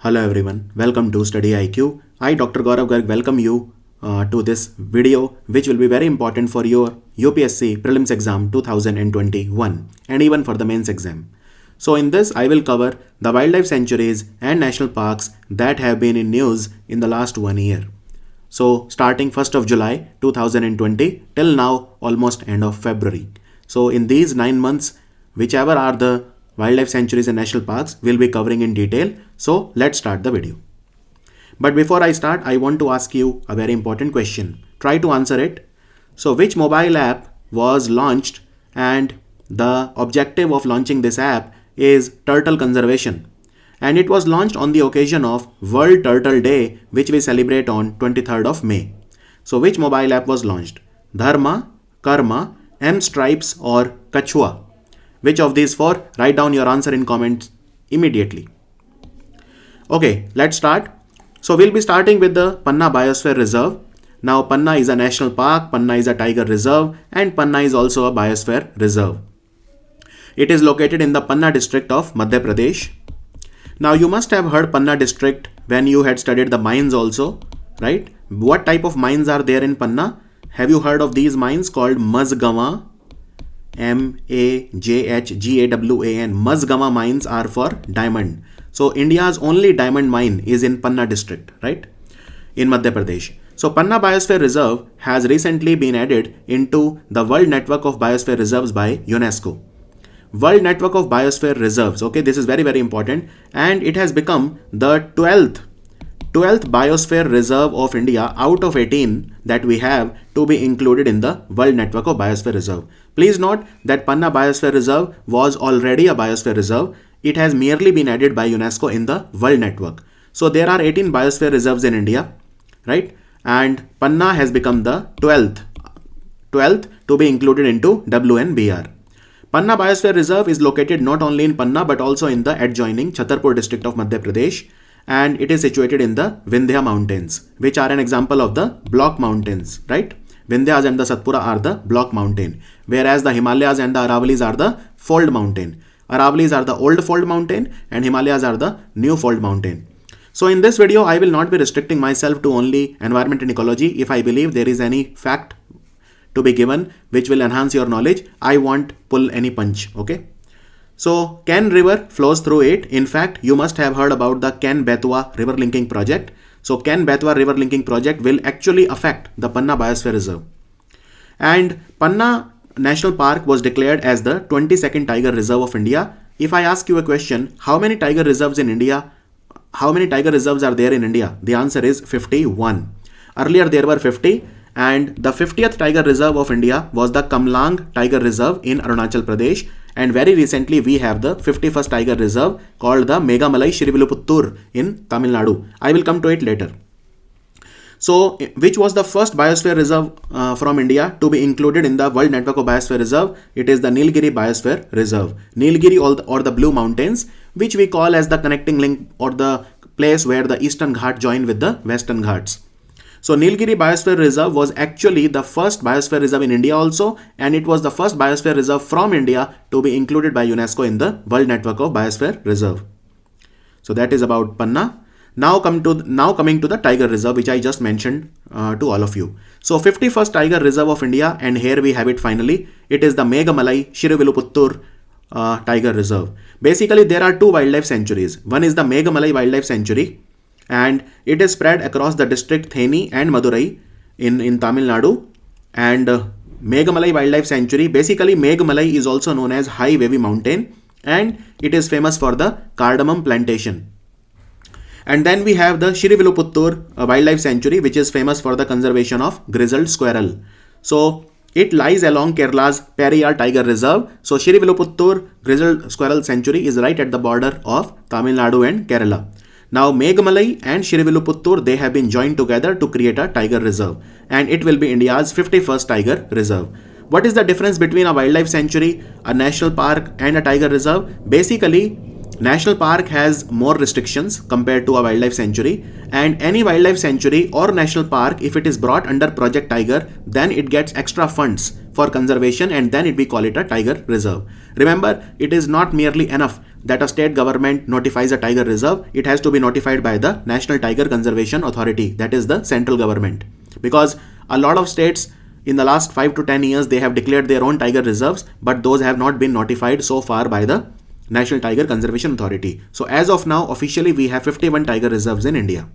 Hello everyone, welcome to Study IQ. I, Dr. Gaurav Garg, welcome you to this video, which will be very important for your UPSC Prelims Exam 2021 and even for the mains exam. So in this, I will cover the wildlife sanctuaries and national parks that have been in news in the last 1 year. So starting 1st of July 2020 till now, almost end of February. So in these 9 months, whichever are the wildlife sanctuaries and national parks we'll be covering in detail. So let's start the video. But before I start, I want to ask you a very important question. Try to answer it. So which mobile app was launched, and the objective of launching this app is turtle conservation, and it was launched on the occasion of World Turtle Day, which we celebrate on 23rd of May. So which mobile app was launched? Dharma, Karma, M-Stripes or Kachua? Which of these four? Write down your answer in comments immediately. Okay, let's start. So we'll be starting with the Panna Biosphere Reserve. Now Panna is a national park, Panna is a tiger reserve, and Panna is also a biosphere reserve. It is located in the Panna district of Madhya Pradesh. Now you must have heard Panna district when you had studied the mines also, right? What type of mines are there in Panna? Have you heard of these mines called Mazgaon? Majgawan. Mazgaon mines are for diamond. So India's only diamond mine is in Panna district, right? In Madhya Pradesh. So Panna Biosphere Reserve has recently been added into the World Network of Biosphere Reserves by UNESCO. World Network of Biosphere Reserves. Okay, this is very, very important. And it has become the 12th Biosphere Reserve of India out of 18 that we have to be included in the World Network of Biosphere Reserve. Please note that Panna Biosphere Reserve was already a Biosphere Reserve. It has merely been added by UNESCO in the World Network. So there are 18 Biosphere Reserves in India, right? And Panna has become the 12th to be included into WNBR. Panna Biosphere Reserve is located not only in Panna but also in the adjoining Chhatarpur district of Madhya Pradesh, and it is situated in the Vindhya mountains, which are an example of the block mountains, right? Vindhyas and the Satpura are the block mountain, whereas the Himalayas and the Aravalis are the fold mountain. Aravalis are the old fold mountain and Himalayas are the new fold mountain. So in this video, I will not be restricting myself to only environment and ecology. If I believe there is any fact to be given which will enhance your knowledge, I won't pull any punch, okay? So Ken River flows through it. In fact, you must have heard about the Ken-Betwa river linking project. So Ken-Betwa river linking project will actually affect the Panna Biosphere Reserve. And Panna National Park was declared as the 22nd Tiger Reserve of India. If I ask you a question, how many tiger reserves in India? How many tiger reserves are there in India? The answer is 51. Earlier there were 50, and the 50th Tiger Reserve of India was the Kamlang Tiger Reserve in Arunachal Pradesh. And very recently we have the 51st Tiger Reserve called the Meghamalai Shriviluputtur in Tamil Nadu. I will come to it later. So which was the first biosphere reserve from India to be included in the World Network of Biosphere Reserve? It is the Nilgiri Biosphere Reserve. Nilgiri or the Blue Mountains, which we call as the connecting link or the place where the Eastern Ghat join with the Western Ghats. So Nilgiri Biosphere Reserve was actually the first biosphere reserve in India also, and it was the first biosphere reserve from India to be included by UNESCO in the World Network of Biosphere Reserve. So that is about Panna. Now coming to the Tiger Reserve, which I just mentioned to all of you. So 51st Tiger Reserve of India, and here we have it finally. It is the Meghamalai Shriviluputtur Tiger Reserve. Basically, there are two wildlife sanctuaries. One is the Meghamalai Wildlife Sanctuary, and it is spread across the district Theni and Madurai in Tamil Nadu. And Meghamalai Wildlife Sanctuary, basically Meghamalai is also known as High Wavy Mountain, and it is famous for the cardamom plantation. And then we have the Shriviluputtur Wildlife Sanctuary, which is famous for the conservation of grizzled squirrel. So it lies along Kerala's Periyar Tiger Reserve. So Shriviluputtur Grizzled Squirrel Sanctuary is right at the border of Tamil Nadu and Kerala. Now Meghamalai and Shriviluputtur, they have been joined together to create a tiger reserve, and it will be India's 51st Tiger Reserve. What is the difference between a wildlife sanctuary, a national park and a tiger reserve? Basically, national park has more restrictions compared to a wildlife sanctuary, and any wildlife sanctuary or national park, if it is brought under Project Tiger, then it gets extra funds for conservation, and then we call it a tiger reserve. Remember, it is not merely enough that a state government notifies a tiger reserve, it has to be notified by the National Tiger Conservation Authority, that is the central government. Because a lot of states in the last 5 to 10 years, they have declared their own tiger reserves, but those have not been notified so far by the National Tiger Conservation Authority. So as of now, officially we have 51 tiger reserves in India.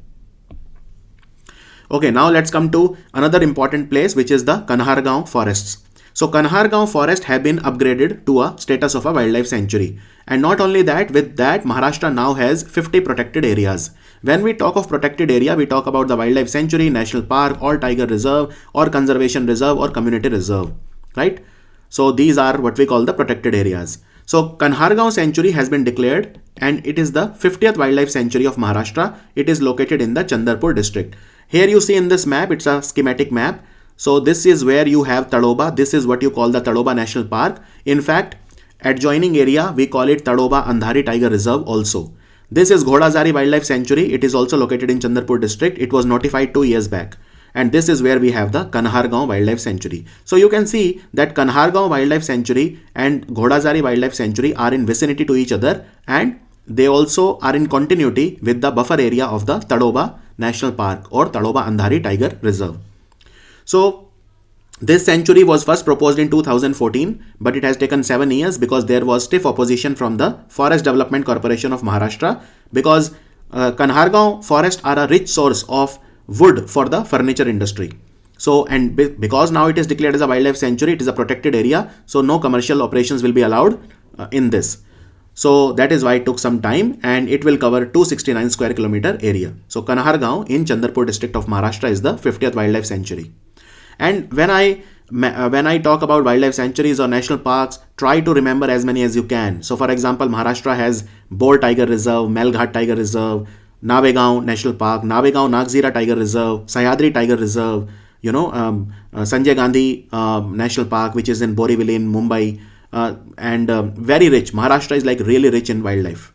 Okay, now let's come to another important place, which is the Kanhargaon forests. So Kanhargaon forest have been upgraded to a status of a wildlife sanctuary. And not only that, with that, Maharashtra now has 50 protected areas. When we talk of protected area, we talk about the wildlife sanctuary, national park, or tiger reserve, or conservation reserve, or community reserve, right? So these are what we call the protected areas. So Kanhargaon Sanctuary has been declared, and it is the 50th wildlife sanctuary of Maharashtra. It is located in the Chandrapur district. Here you see in this map, it's a schematic map. So this is where you have Tadoba. This is what you call the Tadoba National Park. In fact, adjoining area, we call it Tadoba Andhari Tiger Reserve also. This is Ghodazari Wildlife Sanctuary. It is also located in Chandrapur district. It was notified 2 years back. And this is where we have the Kanhargaon Wildlife Sanctuary. So you can see that Kanhargaon Wildlife Sanctuary and Ghodazari Wildlife Sanctuary are in vicinity to each other, and they also are in continuity with the buffer area of the Tadoba National Park or Tadoba Andhari Tiger Reserve. So this sanctuary was first proposed in 2014, but it has taken 7 years because there was stiff opposition from the Forest Development Corporation of Maharashtra, because Kanhargaon forests are a rich source of wood for the furniture industry. So, and because now it is declared as a wildlife sanctuary, it is a protected area, so no commercial operations will be allowed in this. So that is why it took some time, and it will cover 269 square kilometer area. So Kanhargaon in Chandrapur district of Maharashtra is the 50th wildlife sanctuary. And when I talk about wildlife sanctuaries or national parks, try to remember as many as you can. So for example, Maharashtra has Bor Tiger Reserve, Melghat Tiger Reserve, Navegaon National Park, Navegaon Nagzira Tiger Reserve, Sahyadri Tiger Reserve, Sanjay Gandhi National Park, which is in Borivali in Mumbai, and very rich. Maharashtra is like really rich in wildlife.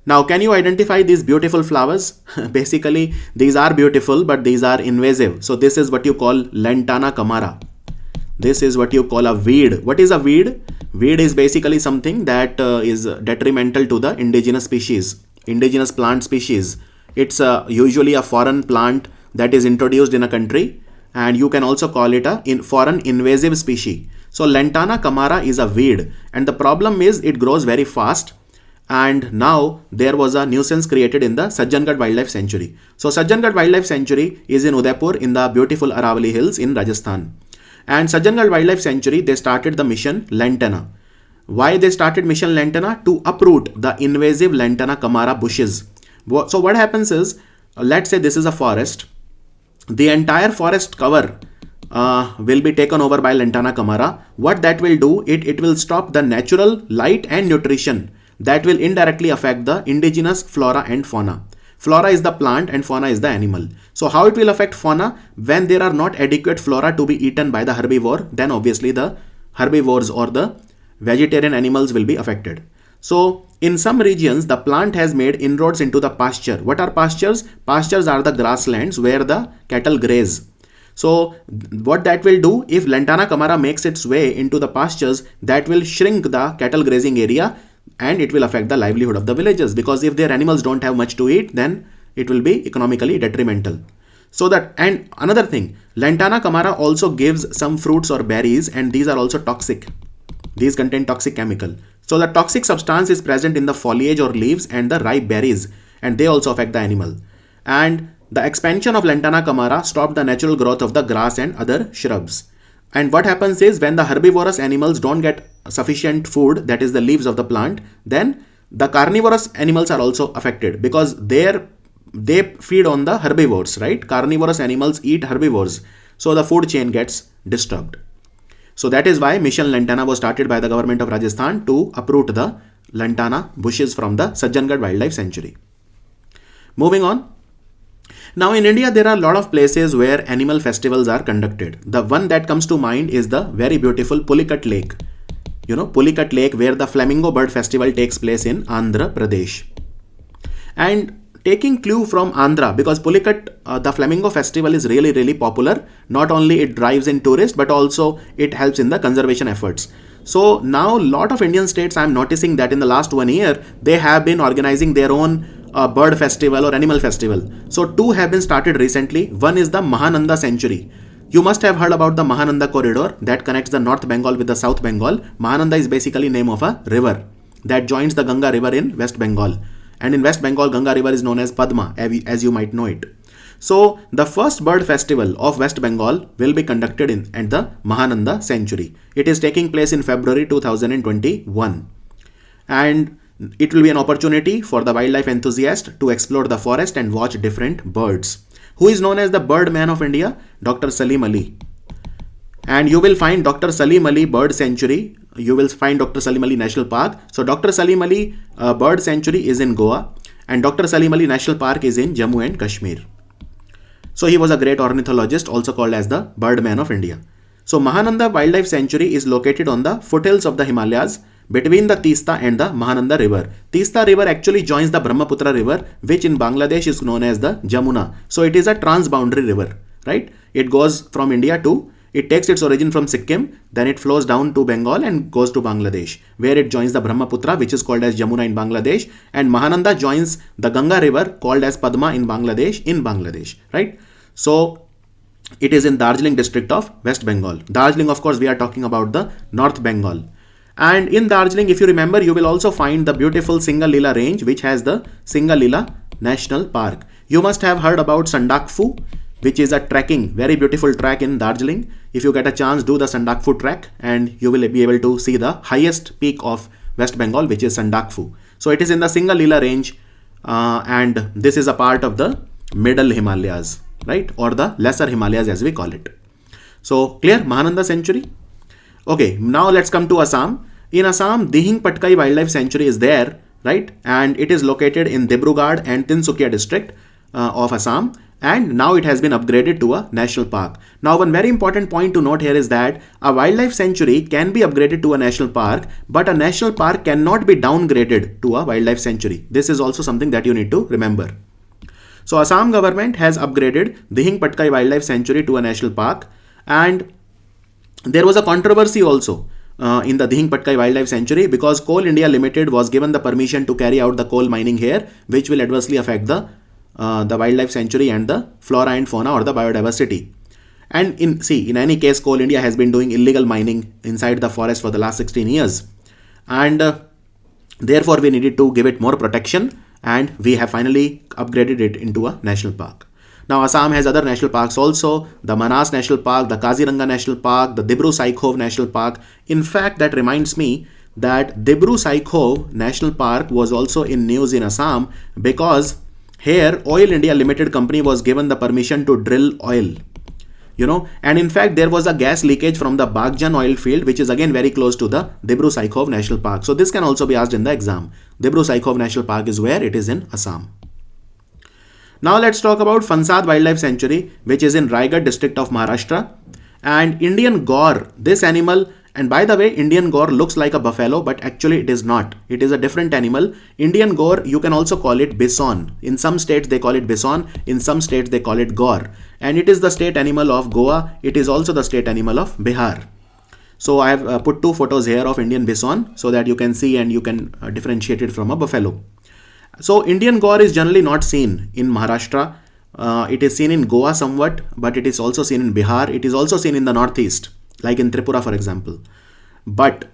Now, can you identify these beautiful flowers? Basically, these are beautiful, but these are invasive. So this is what you call Lantana camara. This is what you call a weed. What is a weed? Weed is basically something that is detrimental to the indigenous species, indigenous plant species. It's usually a foreign plant that is introduced in a country, and you can also call it a foreign invasive species. So Lantana camara is a weed, and the problem is it grows very fast. And now there was a nuisance created in the Sajjangarh Wildlife Sanctuary. So Sajjangarh Wildlife Sanctuary is in Udaipur in the beautiful Aravalli Hills in Rajasthan. And Sajjangarh Wildlife Sanctuary, they started the mission Lantana. Why they started mission Lantana? To uproot the invasive Lantana camara bushes. So what happens is, let's say this is a forest. The entire forest cover will be taken over by Lantana camara. What that will do, it will stop the natural light and nutrition that will indirectly affect the indigenous flora and fauna. Flora is the plant and fauna is the animal. So how it will affect fauna? When there are not adequate flora to be eaten by the herbivore, then obviously the herbivores or the vegetarian animals will be affected. So in some regions, the plant has made inroads into the pasture. What are pastures? Pastures are the grasslands where the cattle graze. So what that will do, if Lantana camara makes its way into the pastures, that will shrink the cattle grazing area, and it will affect the livelihood of the villagers, because if their animals don't have much to eat, then it will be economically detrimental. So that, and another thing, Lantana camara also gives some fruits or berries, and these are also toxic. These contain toxic chemical. So the toxic substance is present in the foliage or leaves and the ripe berries, and they also affect the animal. And the expansion of Lantana camara stopped the natural growth of the grass and other shrubs. And what happens is, when the herbivorous animals don't get sufficient food, that is the leaves of the plant, then the carnivorous animals are also affected, because they feed on the herbivores, right? Carnivorous animals eat herbivores. So the food chain gets disturbed. So that is why Mission Lantana was started by the government of Rajasthan to uproot the Lantana bushes from the Sajjangarh Wildlife Sanctuary. Moving on. Now in India, there are a lot of places where animal festivals are conducted. The one that comes to mind is the very beautiful Pulicat Lake. Pulicat Lake, where the Flamingo Bird Festival takes place in Andhra Pradesh. And taking clue from Andhra, because Pulicat, the Flamingo Festival is really, really popular. Not only it drives in tourists, but also it helps in the conservation efforts. So now lot of Indian states, I'm noticing that in the last 1 year, they have been organizing their own bird festival or animal festival. So two have been started recently. One is the Mahananda Sanctuary. You must have heard about the Mahananda corridor that connects the North Bengal with the South Bengal. Mahananda is basically name of a river that joins the Ganga river in West Bengal. And in West Bengal, Ganga river is known as Padma, as you might know it. So the first bird festival of West Bengal will be conducted at the Mahananda Sanctuary. It is taking place in February 2021. And it will be an opportunity for the wildlife enthusiast to explore the forest and watch different birds. Who is known as the Bird Man of India? Dr. Salim Ali. And you will find Dr. Salim Ali Bird Sanctuary. You will find Dr. Salim Ali National Park. So Dr. Salim Ali Bird Sanctuary is in Goa, and Dr. Salim Ali National Park is in Jammu and Kashmir. So he was a great ornithologist, also called as the Bird Man of India. So Mahananda Wildlife Sanctuary is located on the foothills of the Himalayas between the Teesta and the Mahananda River. Teesta River actually joins the Brahmaputra River, which in Bangladesh is known as the Jamuna. So it is a transboundary river, right? It goes from India to, it takes its origin from Sikkim, then it flows down to Bengal and goes to Bangladesh, where it joins the Brahmaputra, which is called as Jamuna in Bangladesh, and Mahananda joins the Ganga River, called as Padma in Bangladesh, right? So it is in Darjeeling district of West Bengal. Darjeeling, of course, we are talking about the North Bengal. And in Darjeeling, if you remember, you will also find the beautiful Singalila range, which has the Singalila National Park. You must have heard about Sandakphu, which is a trekking, very beautiful track in Darjeeling. If you get a chance, do the Sandakphu trek and you will be able to see the highest peak of West Bengal, which is Sandakphu. So it is in the Singalila range, and this is a part of the Middle Himalayas, right? Or the Lesser Himalayas as we call it. So clear, Mahananda Sanctuary? Okay, now let's come to Assam. In Assam, Dihing Patkai Wildlife Sanctuary is there, right? And it is located in Dibrugarh and Tinsukia district of Assam. And now it has been upgraded to a national park. Now one very important point to note here is that a wildlife sanctuary can be upgraded to a national park, but a national park cannot be downgraded to a wildlife sanctuary. This is also something that you need to remember. So Assam government has upgraded Dihing Patkai Wildlife Sanctuary to a national park, and there was a controversy also in the Dihing Patkai Wildlife Sanctuary because Coal India Limited was given the permission to carry out the coal mining here, which will adversely affect the wildlife sanctuary and the flora and fauna or the biodiversity. And in any case, Coal India has been doing illegal mining inside the forest for the last 16 years. And therefore, we needed to give it more protection, and we have finally upgraded it into a national park. Now, Assam has other national parks also, the Manas National Park, the Kaziranga National Park, the Dibru-Saikhov National Park. In fact, that reminds me that Dibru-Saikhov National Park was also in news in Assam because here Oil India Limited company was given the permission to drill oil. And in fact, there was a gas leakage from the Bagjan oil field, which is again very close to the Dibru-Saikhov National Park. So this can also be asked in the exam. Dibru-Saikhov National Park is where? It is in Assam. Now let's talk about Fansad Wildlife Sanctuary, which is in Raigad district of Maharashtra. And Indian gaur, this animal, and by the way, Indian gaur looks like a buffalo, but actually it is not. It is a different animal. Indian gaur, you can also call it bison. In some states they call it bison, in some states they call it gaur. And it is the state animal of Goa. It is also the state animal of Bihar. So I have put two photos here of Indian bison so that you can see and you can differentiate it from a buffalo. So Indian gaur is generally not seen in Maharashtra. It is seen in Goa somewhat, but it is also seen in Bihar. It is also seen in the northeast, like in Tripura, for example. But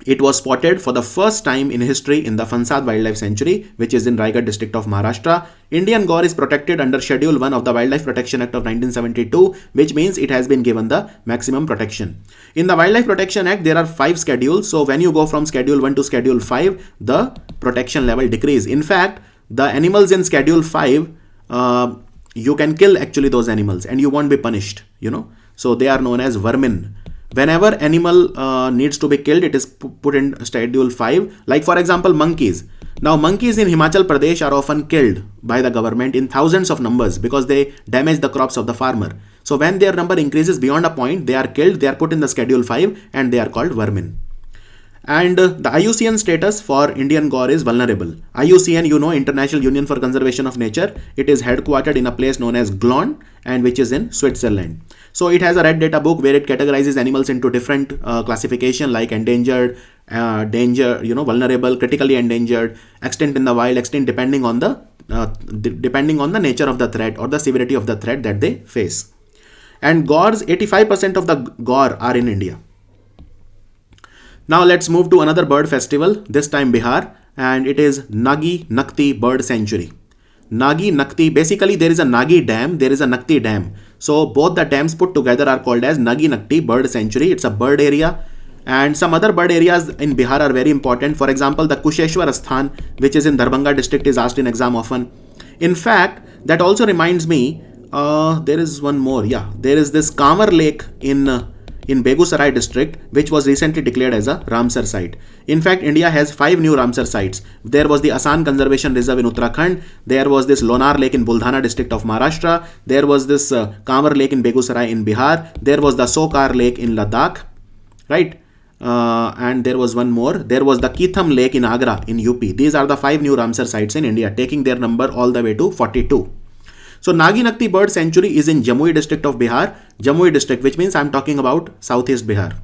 it was spotted for the first time in history in the Fansad Wildlife Sanctuary, which is in Raigad district of Maharashtra. Indian gaur is protected under Schedule 1 of the Wildlife Protection Act of 1972, which means it has been given the maximum protection. In the Wildlife Protection Act, there are 5 schedules. So when you go from Schedule 1 to Schedule 5, the protection level decreases. In fact, the animals in Schedule 5, you can kill actually those animals and you won't be punished, So they are known as vermin. Whenever animal needs to be killed, it is put in Schedule 5. Like for example, monkeys. Now monkeys in Himachal Pradesh are often killed by the government in thousands of numbers because they damage the crops of the farmer. So when their number increases beyond a point, they are killed, they are put in the Schedule 5 and they are called vermin. And the IUCN status for Indian gaur is vulnerable. IUCN, you know, International Union for Conservation of Nature. It is headquartered in a place known as Glonn, and which is in Switzerland. So it has a red data book where it categorizes animals into different classification like endangered, danger, you know, vulnerable, critically endangered, extinct in the wild, extinct depending on the nature of the threat or the severity of the threat that they face. And gaurs, 85% of the gaur are in India. Now let's move to another bird festival, this time Bihar, and it is Nagi Nakti Bird Sanctuary. Nagi Nakti, basically there is a Nagi Dam, there is a Nakti Dam. So both the dams put together are called as Nagi Nakti Bird Sanctuary. It's a bird area, and some other bird areas in Bihar are very important. For example, the Kusheshwar Asthan, which is in Darbhanga district, is asked in exam often. In fact, that also reminds me, there is one more. Yeah, there is this Kanwar Lake in Begusarai district, which was recently declared as a Ramsar site. In fact, India has 5 new Ramsar sites. There was the Asan Conservation Reserve in Uttarakhand. There was this Lonar Lake in Buldhana district of Maharashtra. There was this Kanwar Lake in Begusarai in Bihar. There was the Sokar Lake in Ladakh, right? And there was one more. There was the Kitham Lake in Agra in UP. These are the 5 new Ramsar sites in India, taking their number all the way to 42. So Nagi Nakti Bird Sanctuary is in Jamui district of Bihar. Jamui district, which means I'm talking about southeast Bihar.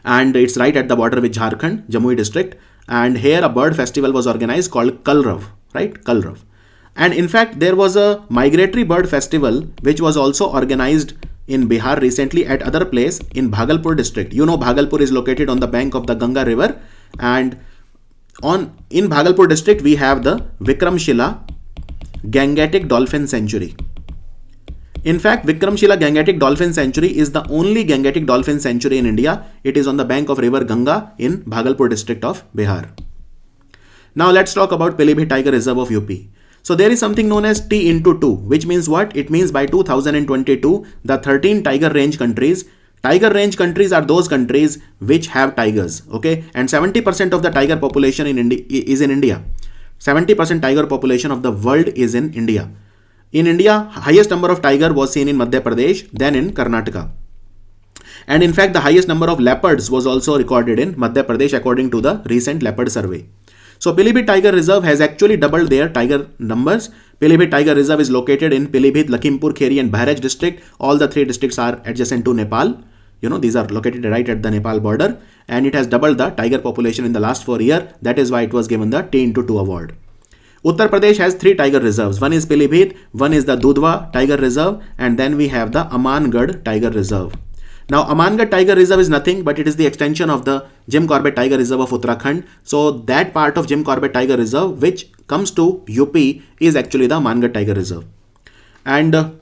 And it's right at the border with Jharkhand, Jamui district. And here a bird festival was organized called Kalrav, right? Kalrav. And in fact, there was a migratory bird festival which was also organized in Bihar recently at other place in Bhagalpur district. You know, Bhagalpur is located on the bank of the Ganga river. And in Bhagalpur district, we have the Vikramshila Gangetic Dolphin Sanctuary. In fact, Vikramshila Gangetic Dolphin Sanctuary is the only Gangetic Dolphin Sanctuary in India. It is on the bank of river Ganga in Bhagalpur district of Bihar. Now let's talk about Pilibhit Tiger Reserve of UP. So there is something known as T into 2, which means what? It means by 2022, the 13 tiger range countries are those countries which have tigers, okay? And 70% of the tiger population is in India. 70% tiger population of the world is in India. In India, highest number of tiger was seen in Madhya Pradesh, then in Karnataka. And in fact, the highest number of leopards was also recorded in Madhya Pradesh according to the recent leopard survey. So Pilibhit Tiger Reserve has actually doubled their tiger numbers. Pilibhit Tiger Reserve is located in Pilibhit, Lakhimpur Kheri and Bharej district. All the 3 districts are adjacent to Nepal. You know, these are located right at the Nepal border, and it has doubled the tiger population in the last 4 years. That is why it was given the T into 2 award. Uttar Pradesh has 3 tiger reserves. One is Pilibhit, one is the Dudhwa Tiger Reserve, and then we have the Amangarh Tiger Reserve. Now, Amangarh Tiger Reserve is nothing but it is the extension of the Jim Corbett Tiger Reserve of Uttarakhand. So that part of Jim Corbett Tiger Reserve which comes to UP is actually the Amangarh Tiger Reserve. And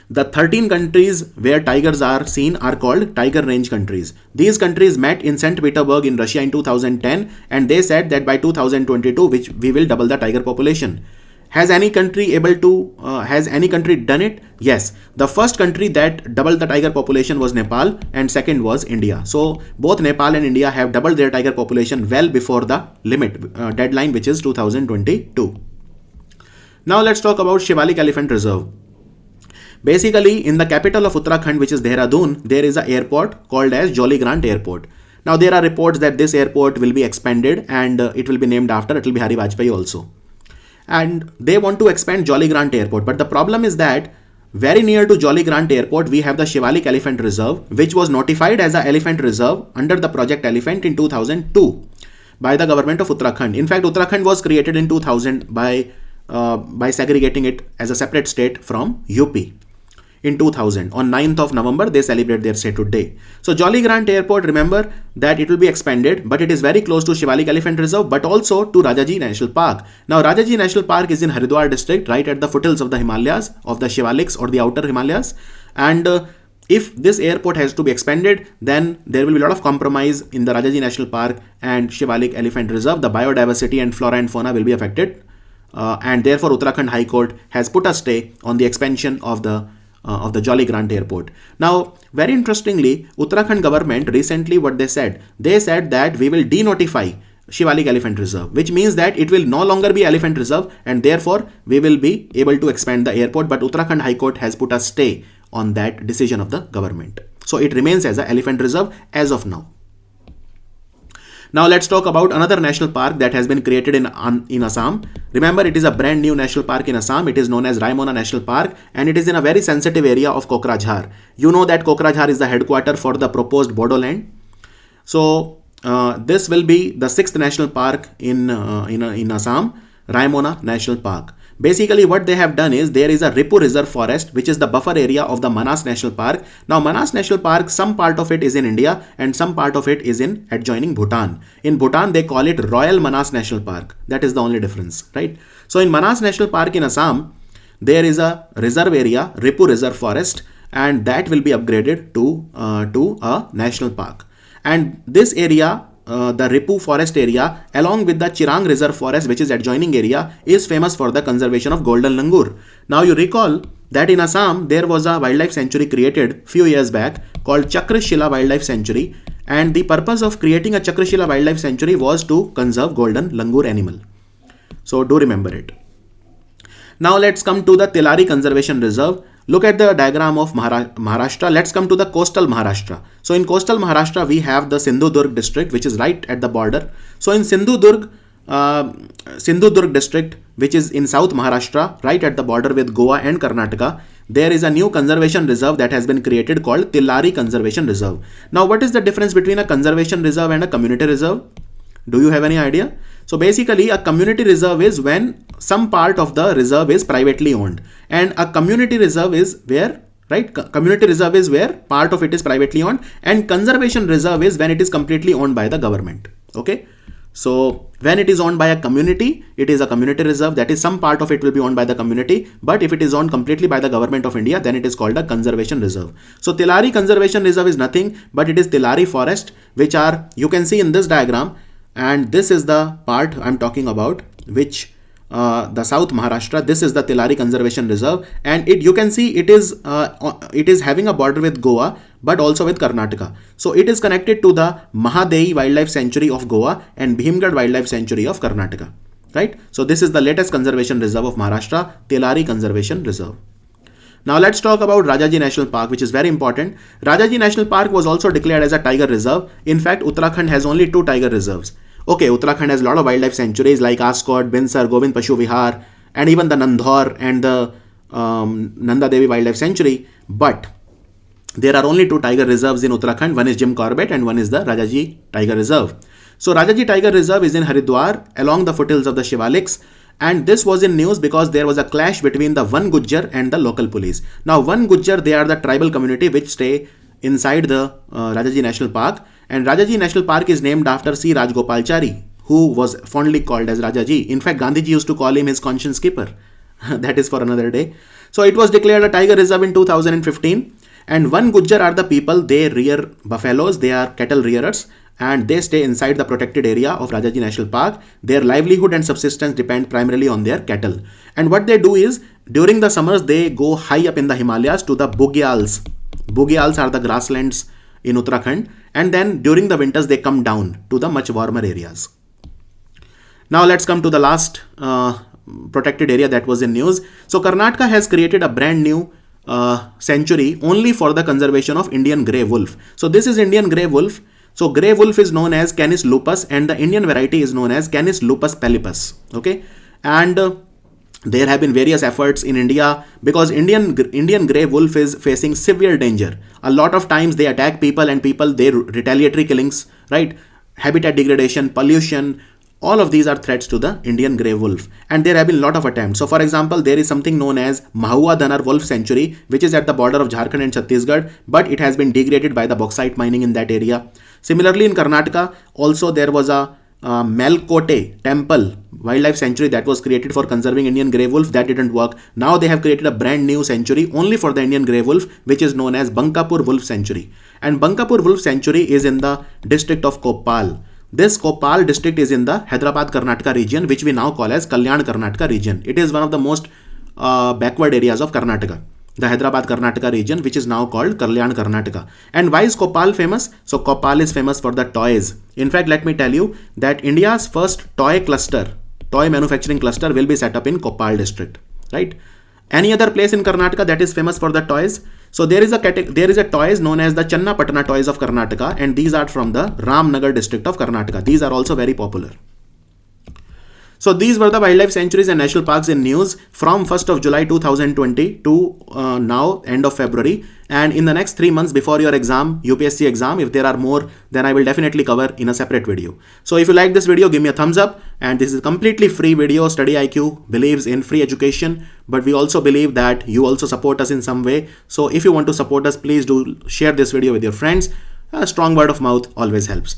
the 13 countries where tigers are seen are called tiger range countries. These countries met in St. Petersburg in Russia in 2010, and they said that by 2022, which we will double the tiger population. Has any country done it? Yes. The first country that doubled the tiger population was Nepal, and second was India. So both Nepal and India have doubled their tiger population well before the limit deadline, which is 2022. Now let's talk about Shivalik Elephant Reserve. Basically, in the capital of Uttarakhand, which is Dehradun, there is an airport called as Jolly Grant Airport. Now, there are reports that this airport will be expanded and it will be named after Atal Bihari Vajpayee also. And they want to expand Jolly Grant Airport. But the problem is that very near to Jolly Grant Airport, we have the Shivalik Elephant Reserve, which was notified as an elephant reserve under the Project Elephant in 2002 by the government of Uttarakhand. In fact, Uttarakhand was created in 2000 by segregating it as a separate state from UP. In 2000, on 9th of November, they celebrate their statehood day. So Jolly Grant Airport, remember that it will be expanded, but it is very close to Shivalik Elephant Reserve, but also to Rajaji National Park. Now, Rajaji National Park is in Haridwar district, right at the foothills of the Himalayas, of the Shivaliks or the outer Himalayas. And if this airport has to be expanded, then there will be a lot of compromise in the Rajaji National Park and Shivalik Elephant Reserve. The biodiversity and flora and fauna will be affected. And therefore, Uttarakhand High Court has put a stay on the expansion of the Jolly Grant Airport. Now, very interestingly, Uttarakhand government recently what they said that we will denotify Shivalik Elephant Reserve, which means that it will no longer be Elephant Reserve and therefore we will be able to expand the airport. But Uttarakhand High Court has put a stay on that decision of the government. So it remains as an Elephant Reserve as of now. Now let's talk about another national park that has been created in Assam. Remember, it is a brand new national park in Assam. It is known as Raimona National Park, and it is in a very sensitive area of Kokrajhar. You know that Kokrajhar is the headquarter for the proposed Bodoland. So this will be the sixth national park in Assam, Raimona National Park. Basically, what they have done is there is a Ripu Reserve Forest, which is the buffer area of the Manas National Park. Now, Manas National Park, some part of it is in India and some part of it is in adjoining Bhutan. In Bhutan, they call it Royal Manas National Park. That is the only difference, right? So, in Manas National Park in Assam, there is a reserve area, Ripu Reserve Forest, and that will be upgraded to a national park. And this area, the Ripu forest area, along with the Chirang Reserve Forest, which is adjoining area, is famous for the conservation of golden langur. Now you recall that in Assam there was a wildlife sanctuary created few years back called Chakrashila Wildlife Sanctuary, and the purpose of creating a Chakrashila Wildlife Sanctuary was to conserve golden langur animal. So do remember it. Now let's come to the Tilari Conservation Reserve. Look at the diagram of Maharashtra. Let's come to the coastal Maharashtra. So in coastal Maharashtra, we have the Sindhudurg district, which is right at the border. So in Sindhudurg district, which is in South Maharashtra, right at the border with Goa and Karnataka, there is a new conservation reserve that has been created called Tilari Conservation Reserve. Now, what is the difference between a conservation reserve and a community reserve? Do you have any idea? So basically, a community reserve is when some part of the reserve is privately owned, and a community reserve is where, right? Community reserve is where part of it is privately owned, and conservation reserve is when it is completely owned by the government. Okay. So when it is owned by a community, it is a community reserve. That is, some part of it will be owned by the community. But if it is owned completely by the government of India, then it is called a conservation reserve. So Tilari Conservation Reserve is nothing but it is Tilari forest, which are, you can see in this diagram. And this is the part I'm talking about, which the South Maharashtra. This is the Tilari Conservation Reserve, and you can see it is having a border with Goa, but also with Karnataka. So it is connected to the Mahadei Wildlife Sanctuary of Goa and Bhimgad Wildlife Sanctuary of Karnataka. Right. So this is the latest conservation reserve of Maharashtra, Tilari Conservation Reserve. Now let's talk about Rajaji National Park, which is very important. Rajaji National Park was also declared as a tiger reserve. In fact, Uttarakhand has only 2 tiger reserves. Okay, Uttarakhand has a lot of wildlife sanctuaries like Ascot, Binsar, Govind Pashu Vihar, and even the Nandhaur and the Nanda Devi Wildlife Sanctuary. But there are only 2 tiger reserves in Uttarakhand. One is Jim Corbett and one is the Rajaji Tiger Reserve. So Rajaji Tiger Reserve is in Haridwar along the foothills of the Shivaliks. And this was in news because there was a clash between the Van Gujjar and the local police. Now Van Gujjar, they are the tribal community which stay inside the Rajaji National Park. And Rajaji National Park is named after C. Rajgopalachari, who was fondly called as Rajaji. In fact, Gandhiji used to call him his conscience keeper. That is for another day. So it was declared a tiger reserve in 2015. And Van Gujjar are the people, they rear buffaloes, they are cattle rearers, and they stay inside the protected area of Rajaji National Park. Their livelihood and subsistence depend primarily on their cattle. And what they do is, during the summers, they go high up in the Himalayas to the Bugyals. Bugyals are the grasslands in Uttarakhand, and then during the winters they come down to the much warmer areas. Now let's come to the last protected area that was in news. So Karnataka has created a brand new sanctuary only for the conservation of Indian grey wolf. So this is Indian grey wolf. So grey wolf is known as Canis lupus and the Indian variety is known as Canis lupus pallipus. Okay, and there have been various efforts in India because Indian grey wolf is facing severe danger. A lot of times they attack people and they retaliatory killings, right? Habitat degradation, pollution, all of these are threats to the Indian grey wolf. And there have been a lot of attempts. So for example, there is something known as Mahua Danar Wolf Sanctuary, which is at the border of Jharkhand and Chhattisgarh, but it has been degraded by the bauxite mining in that area. Similarly, in Karnataka, also there was a Melkote Temple Wildlife Sanctuary that was created for conserving Indian grey wolf. That didn't work. Now they have created a brand new sanctuary only for the Indian grey wolf, which is known as Bankapur Wolf Sanctuary. And Bankapur Wolf Sanctuary is in the district of Koppal. This Koppal district is in the Hyderabad Karnataka region, which we now call as Kalyan Karnataka region. It is one of the most backward areas of Karnataka. The Hyderabad Karnataka region, which is now called Kalyan Karnataka. And why is Koppal famous? So Koppal is famous for the toys. In fact, let me tell you that India's first toy manufacturing cluster will be set up in Koppal district, right? Any other place in Karnataka that is famous for the toys? So there is a toys known as the Channapatna toys of Karnataka, and these are from the Ramnagar district of Karnataka. These are also very popular. So these were the wildlife sanctuaries and national parks in news from 1st of July 2020 to now end of February. And in the next 3 months before your exam, UPSC exam, if there are more, then I will definitely cover in a separate video. So if you like this video, give me a thumbs up. And this is a completely free video. Study IQ believes in free education, but we also believe that you also support us in some way. So if you want to support us, please do share this video with your friends. A strong word of mouth always helps.